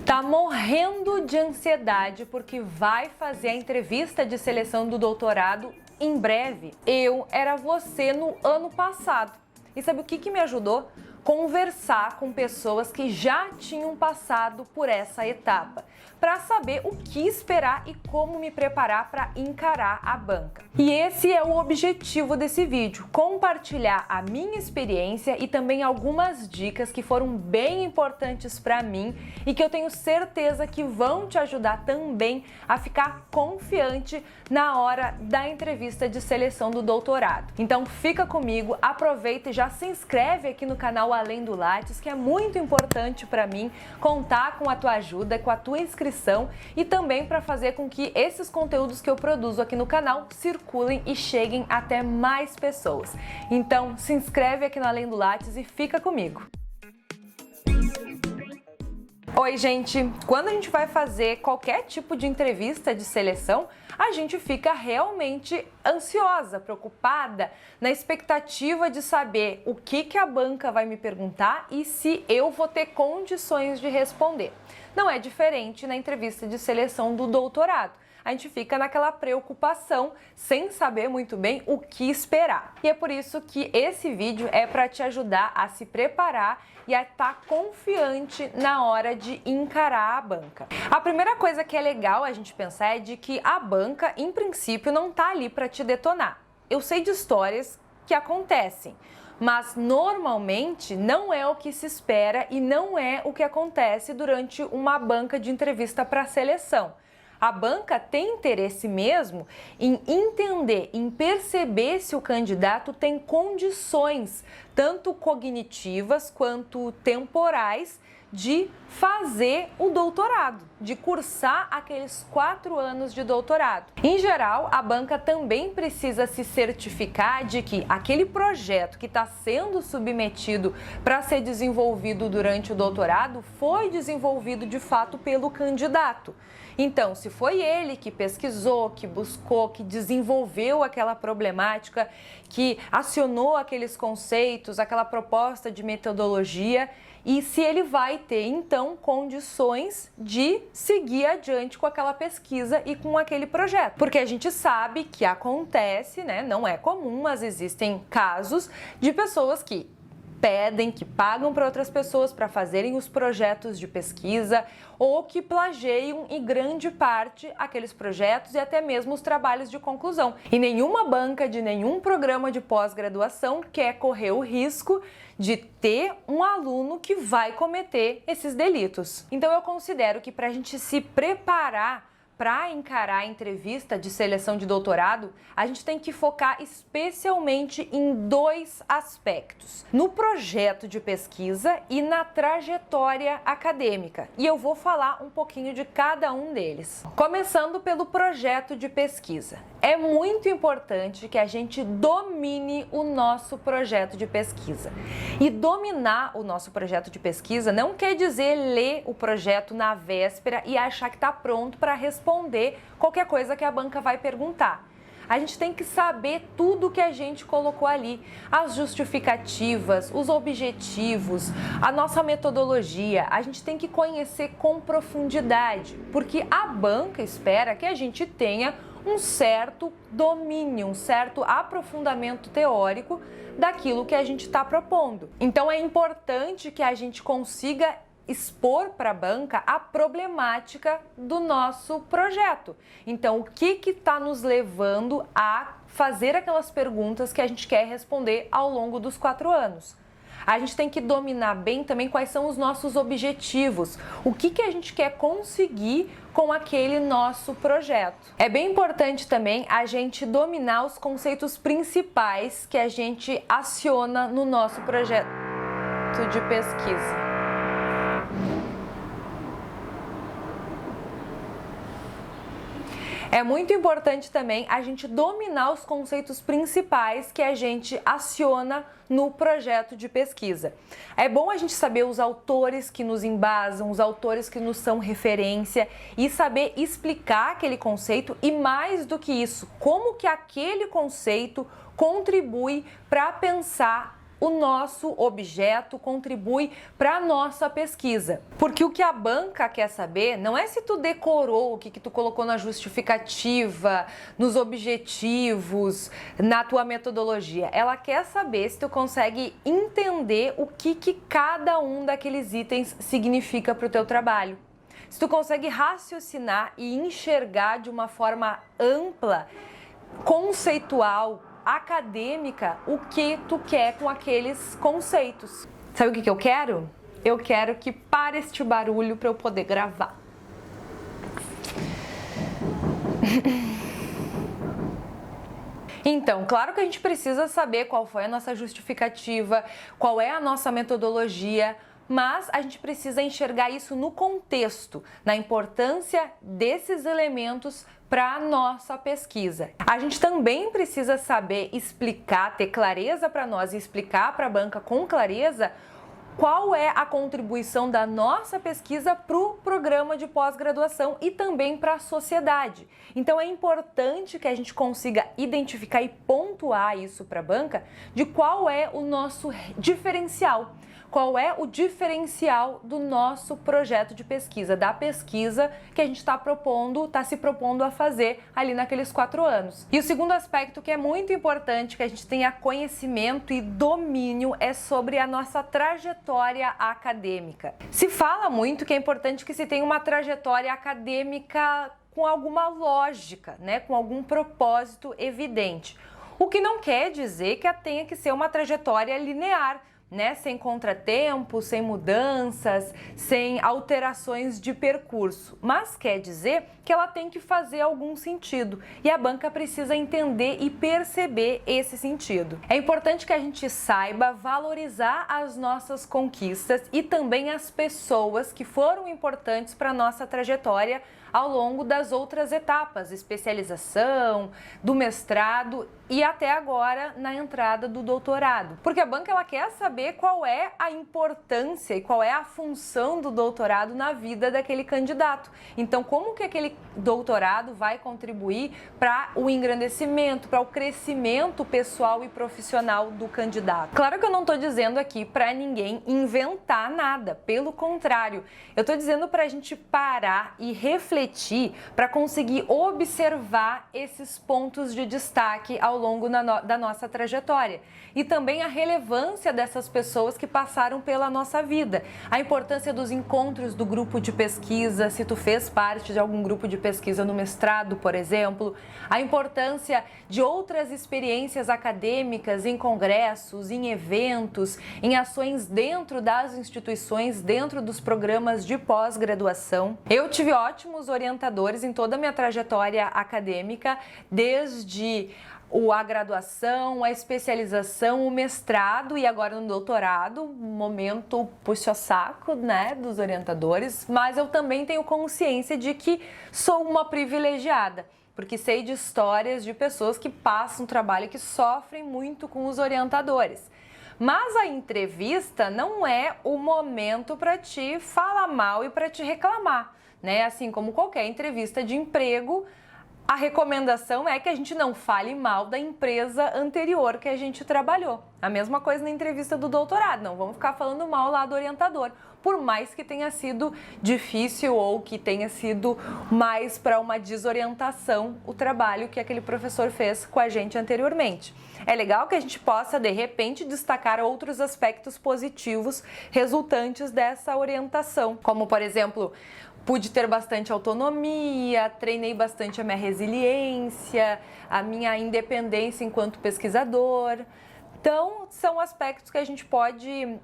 Tá morrendo de ansiedade porque vai fazer a entrevista de seleção do doutorado em breve? Eu era você no ano passado. E sabe o que me ajudou? Conversar com pessoas que já tinham passado por essa etapa, para saber o que esperar e como me preparar para encarar a banca. E esse é o objetivo desse vídeo, compartilhar a minha experiência e também algumas dicas que foram bem importantes para mim e que eu tenho certeza que vão te ajudar também a ficar confiante na hora da entrevista de seleção do doutorado. Então fica comigo, aproveita e já se inscreve aqui no canal Além do Lattes, que é muito importante para mim contar com a tua ajuda, com a tua inscrição e também para fazer com que esses conteúdos que eu produzo aqui no canal circulem e cheguem até mais pessoas. Então se inscreve aqui no Além do Lattes e fica comigo. Oi, gente! Quando a gente vai fazer qualquer tipo de entrevista de seleção, a gente fica realmente ansiosa, preocupada, na expectativa de saber o que a banca vai me perguntar e se eu vou ter condições de responder. Não é diferente na entrevista de seleção do doutorado. A gente fica naquela preocupação, sem saber muito bem o que esperar. E é por isso que esse vídeo é para te ajudar a se preparar e a estar confiante na hora de encarar a banca. A primeira coisa que é legal a gente pensar é de que a banca, em princípio, não está ali para te detonar. Eu sei de histórias que acontecem, mas normalmente não é o que se espera e não é o que acontece durante uma banca de entrevista para seleção. A banca tem interesse mesmo em entender, em perceber se o candidato tem condições, tanto cognitivas quanto temporais, de fazer o doutorado, de cursar aqueles 4 anos de doutorado. Em geral, a banca também precisa se certificar de que aquele projeto que está sendo submetido para ser desenvolvido durante o doutorado foi desenvolvido de fato pelo candidato. Então, se foi ele que pesquisou, que buscou, que desenvolveu aquela problemática, que acionou aqueles conceitos, aquela proposta de metodologia, e se ele vai ter, então, condições de seguir adiante com aquela pesquisa e com aquele projeto. Porque a gente sabe que acontece, né? Não é comum, mas existem casos de pessoas que pedem, que pagam para outras pessoas para fazerem os projetos de pesquisa ou que plagiam em grande parte aqueles projetos e até mesmo os trabalhos de conclusão. E nenhuma banca de nenhum programa de pós-graduação quer correr o risco de ter um aluno que vai cometer esses delitos. Então eu considero que para a gente se preparar para encarar a entrevista de seleção de doutorado, a gente tem que focar especialmente em 2 aspectos: no projeto de pesquisa e na trajetória acadêmica. E eu vou falar um pouquinho de cada um deles. Começando pelo projeto de pesquisa. É muito importante que a gente domine o nosso projeto de pesquisa. E dominar o nosso projeto de pesquisa não quer dizer ler o projeto na véspera e achar que está pronto para responder qualquer coisa que a banca vai perguntar. A gente tem que saber tudo que a gente colocou ali, as justificativas, os objetivos, a nossa metodologia. A gente tem que conhecer com profundidade, porque a banca espera que a gente tenha um certo domínio, um certo aprofundamento teórico daquilo que a gente está propondo. Então é importante que a gente consiga expor para a banca a problemática do nosso projeto. Então, o que está nos levando a fazer aquelas perguntas que a gente quer responder ao longo dos 4 anos? A gente tem que dominar bem também quais são os nossos objetivos, o que a gente quer conseguir com aquele nosso projeto. É bem importante também a gente dominar os conceitos principais que a gente aciona no nosso projeto de pesquisa. É muito importante também a gente dominar os conceitos principais que a gente aciona no projeto de pesquisa. É bom a gente saber os autores que nos embasam, os autores que nos são referência e saber explicar aquele conceito e, mais do que isso, como que aquele conceito contribui para pensar o nosso objeto contribui para a nossa pesquisa. Porque o que a banca quer saber não é se tu decorou o que tu colocou na justificativa, nos objetivos, na tua metodologia. Ela quer saber se tu consegue entender o que cada um daqueles itens significa para o teu trabalho. Se tu consegue raciocinar e enxergar de uma forma ampla, conceitual, acadêmica, o que tu quer com aqueles conceitos. Sabe o que eu quero? Eu quero que pare este barulho para eu poder gravar. Então, claro que a gente precisa saber qual foi a nossa justificativa, qual é a nossa metodologia, mas a gente precisa enxergar isso no contexto, na importância desses elementos para a nossa pesquisa. A gente também precisa saber explicar, ter clareza para nós e explicar para a banca com clareza qual é a contribuição da nossa pesquisa para o programa de pós-graduação e também para a sociedade. Então é importante que a gente consiga identificar e pontuar isso para a banca de qual é o nosso diferencial. Qual é o diferencial do nosso projeto de pesquisa, da pesquisa que a gente está se propondo a fazer ali naqueles 4 anos. E o segundo aspecto que é muito importante que a gente tenha conhecimento e domínio é sobre a nossa trajetória acadêmica. Se fala muito que é importante que se tenha uma trajetória acadêmica com alguma lógica, né, com algum propósito evidente. O que não quer dizer que tenha que ser uma trajetória linear, né, sem contratempos, sem mudanças, sem alterações de percurso, mas quer dizer que ela tem que fazer algum sentido e a banca precisa entender e perceber esse sentido. É importante que a gente saiba valorizar as nossas conquistas e também as pessoas que foram importantes para a nossa trajetória ao longo das outras etapas, especialização, do mestrado e até agora na entrada do doutorado. Porque a banca ela quer saber qual é a importância e qual é a função do doutorado na vida daquele candidato. Então, como que aquele doutorado vai contribuir para o engrandecimento, para o crescimento pessoal e profissional do candidato? Claro que eu não estou dizendo aqui para ninguém inventar nada, pelo contrário, eu estou dizendo para a gente parar e refletir para conseguir observar esses pontos de destaque ao longo da nossa trajetória e também a relevância dessas pessoas que passaram pela nossa vida, a importância dos encontros do grupo de pesquisa, se tu fez parte de algum grupo de pesquisa no mestrado, por exemplo, a importância de outras experiências acadêmicas em congressos, em eventos, em ações dentro das instituições, dentro dos programas de pós-graduação. Eu tive ótimos orientadores em toda a minha trajetória acadêmica, desde a graduação, a especialização, o mestrado e agora no doutorado, momento puxa-saco, né, dos orientadores, mas eu também tenho consciência de que sou uma privilegiada, porque sei de histórias de pessoas que passam trabalho e que sofrem muito com os orientadores. Mas a entrevista não é o momento para te falar mal e para te reclamar, né? Assim como qualquer entrevista de emprego, a recomendação é que a gente não fale mal da empresa anterior que a gente trabalhou. A mesma coisa na entrevista do doutorado, não vamos ficar falando mal lá do orientador, por mais que tenha sido difícil ou que tenha sido mais para uma desorientação o trabalho que aquele professor fez com a gente anteriormente. É legal que a gente possa, de repente, destacar outros aspectos positivos resultantes dessa orientação, como, por exemplo, pude ter bastante autonomia, treinei bastante a minha resiliência, a minha independência enquanto pesquisador. Então, são aspectos que a gente pode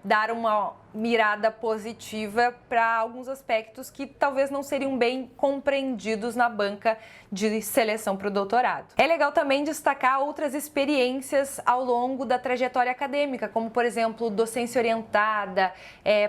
dar uma mirada positiva para alguns aspectos que talvez não seriam bem compreendidos na banca de seleção para o doutorado. É legal também destacar outras experiências ao longo da trajetória acadêmica, como, por exemplo, docência orientada,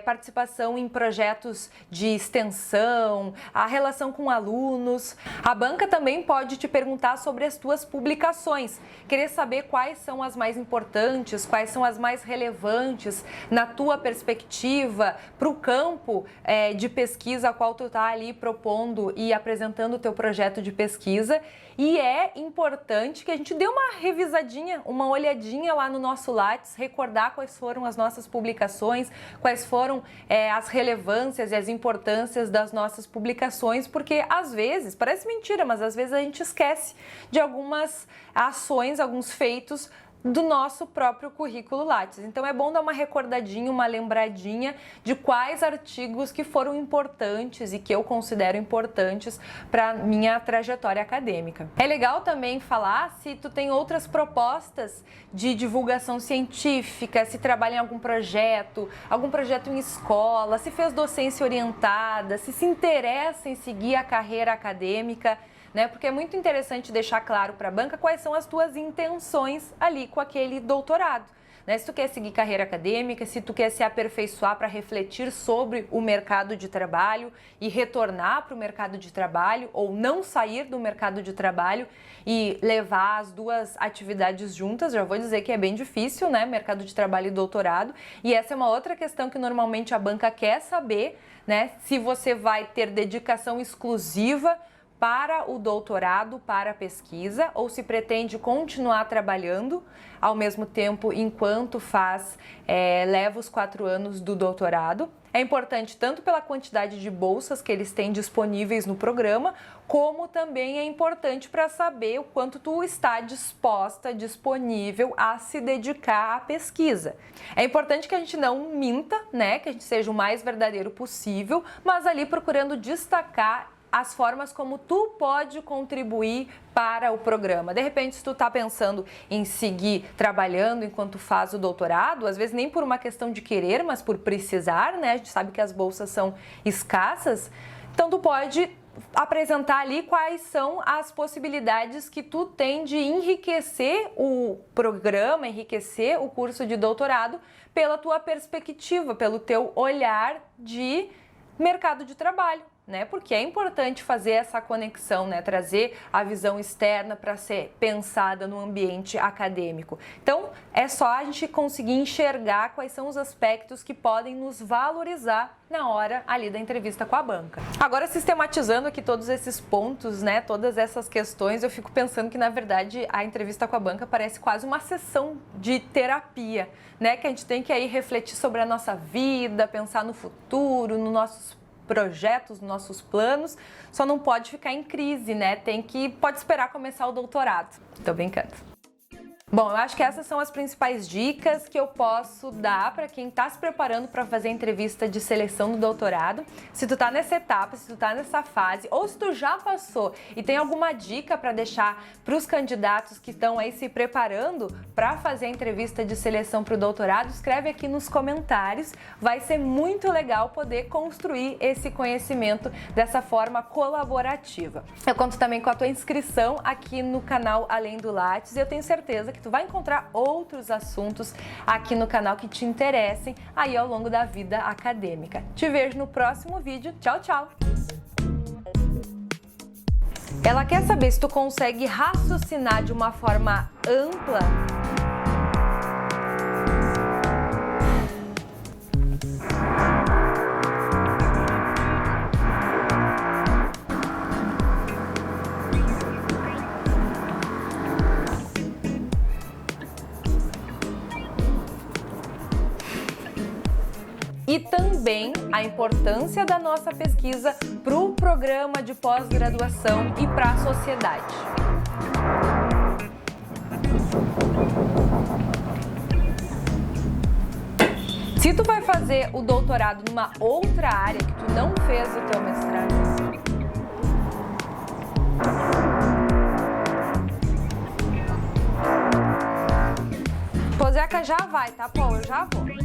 participação em projetos de extensão, a relação com alunos. A banca também pode te perguntar sobre as tuas publicações, querer saber quais são as mais importantes, importantes, quais são as mais relevantes na tua perspectiva para o campo de pesquisa a qual tu está ali propondo e apresentando o teu projeto de pesquisa. E é importante que a gente dê uma revisadinha, uma olhadinha lá no nosso Lattes, recordar quais foram as nossas publicações, quais foram as relevâncias e as importâncias das nossas publicações, porque às vezes, parece mentira, mas às vezes a gente esquece de algumas ações, alguns feitos do nosso próprio currículo Lattes. Então é bom dar uma recordadinha, uma lembradinha de quais artigos que foram importantes e que eu considero importantes para minha trajetória acadêmica. É legal também falar se tu tem outras propostas de divulgação científica, se trabalha em algum projeto em escola, se fez docência orientada, se interessa em seguir a carreira acadêmica, né? Porque é muito interessante deixar claro para a banca quais são as tuas intenções ali com aquele doutorado, né? Se tu quer seguir carreira acadêmica, se tu quer se aperfeiçoar para refletir sobre o mercado de trabalho e retornar para o mercado de trabalho ou não sair do mercado de trabalho e levar as duas atividades juntas, já vou dizer que é bem difícil, né? Mercado de trabalho e doutorado. E essa é uma outra questão que normalmente a banca quer saber, né? Se você vai ter dedicação exclusiva para o doutorado, para a pesquisa, ou se pretende continuar trabalhando ao mesmo tempo enquanto leva os 4 anos do doutorado. É importante tanto pela quantidade de bolsas que eles têm disponíveis no programa, como também é importante para saber o quanto tu está disponível a se dedicar à pesquisa. É importante que a gente não minta, né, que a gente seja o mais verdadeiro possível, mas ali procurando destacar as formas como tu pode contribuir para o programa. De repente, se tu tá pensando em seguir trabalhando enquanto faz o doutorado, às vezes nem por uma questão de querer, mas por precisar, né? A gente sabe que as bolsas são escassas. Então, tu pode apresentar ali quais são as possibilidades que tu tem de enriquecer o programa, enriquecer o curso de doutorado pela tua perspectiva, pelo teu olhar de mercado de trabalho, né? Porque é importante fazer essa conexão, né? Trazer a visão externa para ser pensada no ambiente acadêmico. Então, é só a gente conseguir enxergar quais são os aspectos que podem nos valorizar na hora ali da entrevista com a banca. Agora, sistematizando aqui todos esses pontos, né? Todas essas questões, eu fico pensando que, na verdade, a entrevista com a banca parece quase uma sessão de terapia, né? Que a gente tem que aí refletir sobre a nossa vida, pensar no futuro, nos nossos projetos, nossos planos, só não pode ficar em crise, né? Pode esperar começar o doutorado. Tô brincando. Bom, eu acho que essas são as principais dicas que eu posso dar para quem está se preparando para fazer a entrevista de seleção do doutorado. Se tu tá nessa etapa, se tu tá nessa fase, ou se tu já passou e tem alguma dica para deixar para os candidatos que estão aí se preparando para fazer a entrevista de seleção para o doutorado, escreve aqui nos comentários. Vai ser muito legal poder construir esse conhecimento dessa forma colaborativa. Eu conto também com a tua inscrição aqui no canal Além do Lattes e eu tenho certeza que tu vai encontrar outros assuntos aqui no canal que te interessem aí ao longo da vida acadêmica. Te vejo no próximo vídeo. Tchau, tchau! Ela quer saber se tu consegue raciocinar de uma forma ampla. E também a importância da nossa pesquisa para o programa de pós-graduação e para a sociedade. Se tu vai fazer o doutorado numa outra área que tu não fez o teu mestrado, Poseca já vai, tá, Paulo? Eu já vou.